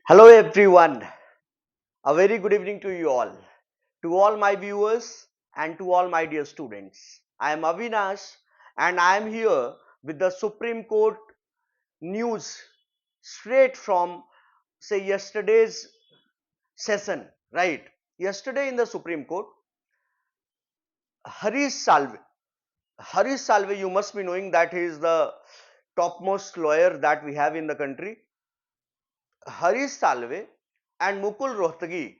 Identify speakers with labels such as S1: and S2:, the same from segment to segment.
S1: Hello everyone, a very good evening to all my viewers and to all my dear students. I am Avinash and I am here with the Supreme Court news straight from say yesterday's session, right? Yesterday in the Supreme Court, Harish Salve, Harish Salve, you must be knowing that he is the topmost lawyer that we have in the country. Harish Salve and Mukul Rohtagi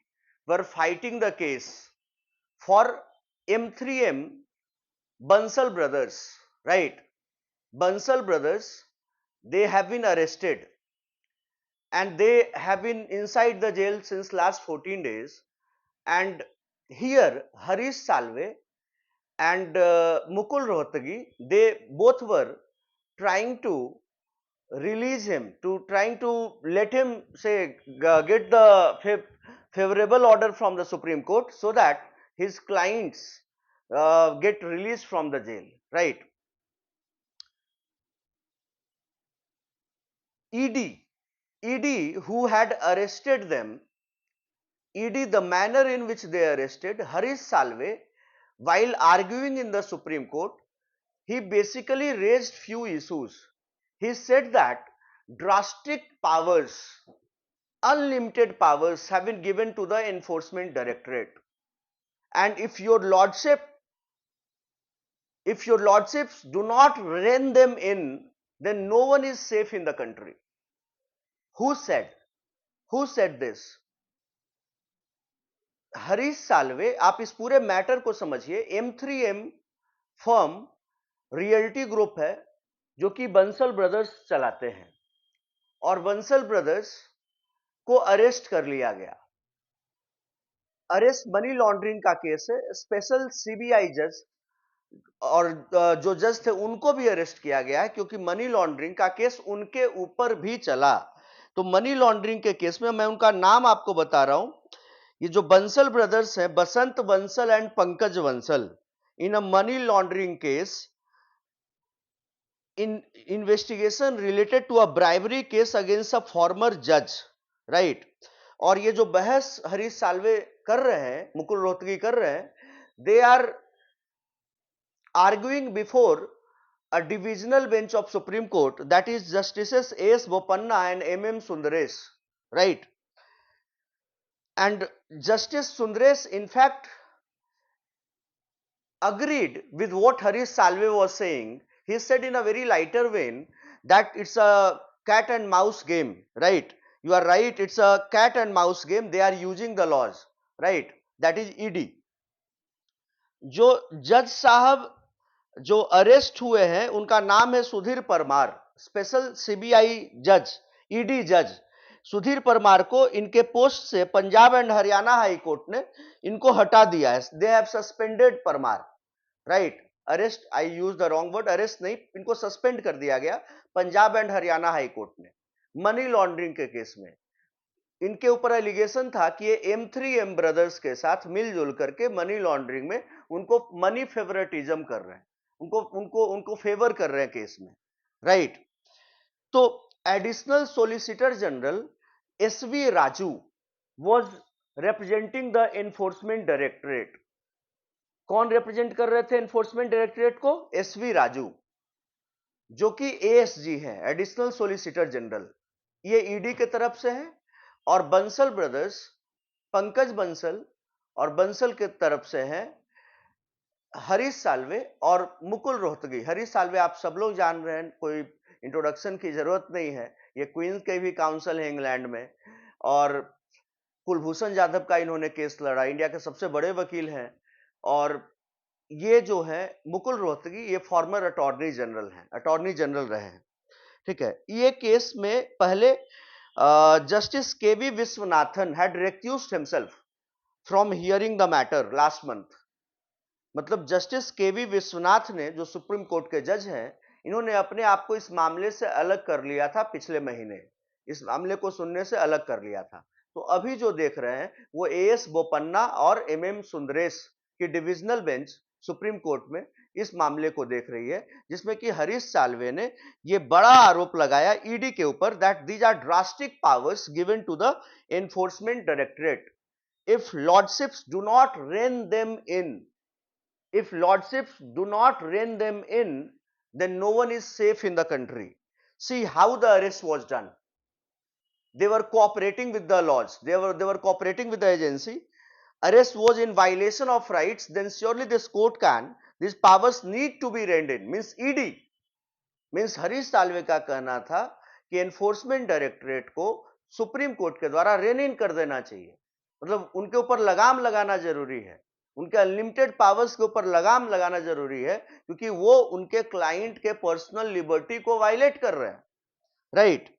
S1: were fighting the case for M3M Bansal brothers, right? Bansal brothers, they have been arrested and they have been inside the jail since last 14 days. And here, Harish Salve and Mukul Rohtagi, they both were trying to release him, to trying to let him say get the favorable order from the Supreme Court so that his clients get released from the jail, right? ED who had arrested them, ED, the manner in which they arrested Harish Salve while arguing in the Supreme Court, he basically raised few issues. He said that drastic powers, unlimited powers have been given to the enforcement directorate, and if your lordships do not rein them in, then no one is safe in the country. Who said this? Harish Salve, आप इस पूरे matter को समझिए. M3M firm realty group है जो कि Bansal brothers चलाते हैं और बंसल ब्रदर्स को अरेस्ट कर लिया गया. अरेस्ट मनी लॉन्ड्रिंग का केस है. स्पेशल सीबीआई जज और जो जज थे उनको भी अरेस्ट किया गया है क्योंकि मनी लॉन्ड्रिंग का केस उनके ऊपर भी चला. तो मनी लॉन्ड्रिंग के केस में मैं उनका नाम आपको बता रहा हूं. ये जो बंसल ब्रदर्स हैं, Basant Bansal and Pankaj Bansal, in a money laundering case in investigation related to a bribery case against a former judge, right? और ये जो बहस हरीश साल्वे कर रहे हैं, मुकुल रोहतगी कर रहे हैं, they are arguing before a divisional bench of Supreme Court, that is Justices A.S. Bopanna and M.M. Sundaresh, right? And Justice Sundaresh in fact agreed with what Harish Salve was saying. He said in a very lighter vein that it's a cat and mouse game, right? You are right, it's a cat and mouse game. They are using the laws, right? That is ED. जो जज साहब जो arrest हुए हैं उनका नाम है Sudhir Parmar, special CBI जज, ईडी जज. सुधीर परमार को इनके पोस्ट से Punjab and Haryana high court ने इनको हटा दिया है. They have suspended Parmar, right? Arrest, I use the wrong word, arrest नहीं, इनको सस्पेंड कर दिया गया Punjab and Haryana high court ने मनी लॉन्ड्रिंग के केस में. इनके ऊपर एलिगेशन था कि ये M3M ब्रदर्स के साथ मिलजुल करके मनी लॉन्ड्रिंग में उनको मनी फेवरेटिज्म कर रहे हैं, उनको फेवर कर रहे हैं केस में, राइट? तो additional solicitor general SV Raju was representing the enforcement directorate. कौन रिप्रेजेंट कर रहे थे एनफोर्समेंट डायरेक्टरेट को? SV राजू, जो कि ASG है, एडिशनल सोलिसिटर जनरल. ये ED के तरफ से है. और बंसल ब्रदर्स, पंकज बंसल और बंसल के तरफ से हैं हरीश साल्वे और मुकुल रोहतगी. हरीश साल्वे आप सब लोग जान रहे हैं, कोई इंट्रोडक्शन की जरूरत नहीं है. ये क्वींस के भी काउंसिल है इंग्लैंड में और कुलभूषण जाधव का इन्होंने केस लड़ा, इंडिया के सबसे बड़े वकील हैं. और ये जो है मुकुल रोहतगी, ये फॉर्मर अटॉर्नी जनरल हैं, अटॉर्नी जनरल रहे हैं, ठीक है. ये केस में पहले justice KV Viswanathan had recused himself from hearing the matter last month. मतलब जस्टिस KV विश्वनाथ ने, जो सुप्रीम कोर्ट के जज हैं, इन्होंने अपने आप को इस मामले से अलग कर लिया था पिछले महीने, इस मामले को सुनने से अलग कर लिया था. तो अभी जो देख रहे हैं वो AS बोपन्ना और MM सुंदरेश की डिविजनल बेंच सुप्रीम कोर्ट में इस मामले को देख रही है, जिसमें कि हरीश साल्वे ने ये बड़ा आरोप लगाया ईडी के ऊपर that these are drastic powers given to the enforcement directorate if lordships do not rein them in. If lordships do not rein them in, then no one is safe in the country. See how the arrest was done. They were cooperating with the laws. They were cooperating with the agency. Arrest was in violation of rights. Then surely this court can. These powers need to be reined in. Means ED. Means Harish Salve का कहना था कि enforcement directorate को supreme court के द्वारा rain इन कर देना चाहिए, मतलब उनके ऊपर लगाम लगाना जरूरी है, उनके अनलिमिटेड पावर्स के ऊपर लगाम लगाना जरूरी है, क्योंकि वो उनके क्लाइंट के पर्सनल लिबर्टी को वायलेट कर रहे हैं, right.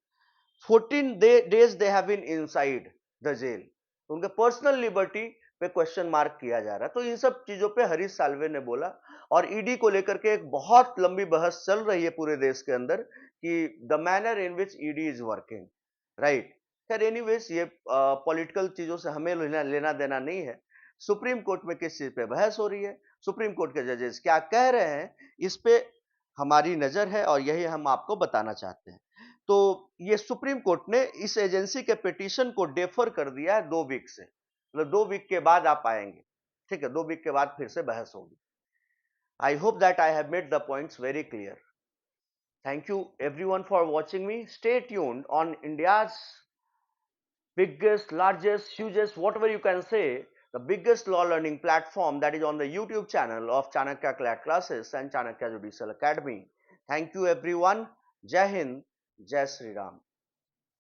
S1: 14 days they have been inside the jail, उनके पर्सनल लिबर्टी पे क्वेश्चन मार्क किया जा रहा है। तो इन सब चीजों पे हरीश साल्वे ने बोला, और ईडी को लेकर के एक बहुत लंबी बहस चल रही है पूरे देश के अंदर कि the manner in which ED is working, right. खैर एनीवेज ये पॉलिटिकल चीजों से हमें लेना देना नहीं है। सुप्रीम कोर्ट में किस चीज पे बहस हो रही है, सुप्रीम कोर्ट के जजेस क्या कह रहे हैं, इस पे हमारी नजर है और यही हम आपको बताना चाहते हैं। तो ये सुप्रीम कोर्ट ने इस एजेंसी के पिटीशन को डेफर कर दिया है 2 वीक से, मतलब 2 वीक के बाद आप आएंगे, ठीक है, 2 वीक के बाद फिर से बहस होगी। I hope that I have made the points very clear. Thank you everyone for watching me. Stay tuned on India's biggest, largest, hugest, whatever you can say, the biggest law learning platform, that is on the YouTube channel of Chanakya Classes and Chanakya Judicial Academy. Thank you everyone. Jai Hind, Jai Sri Ram.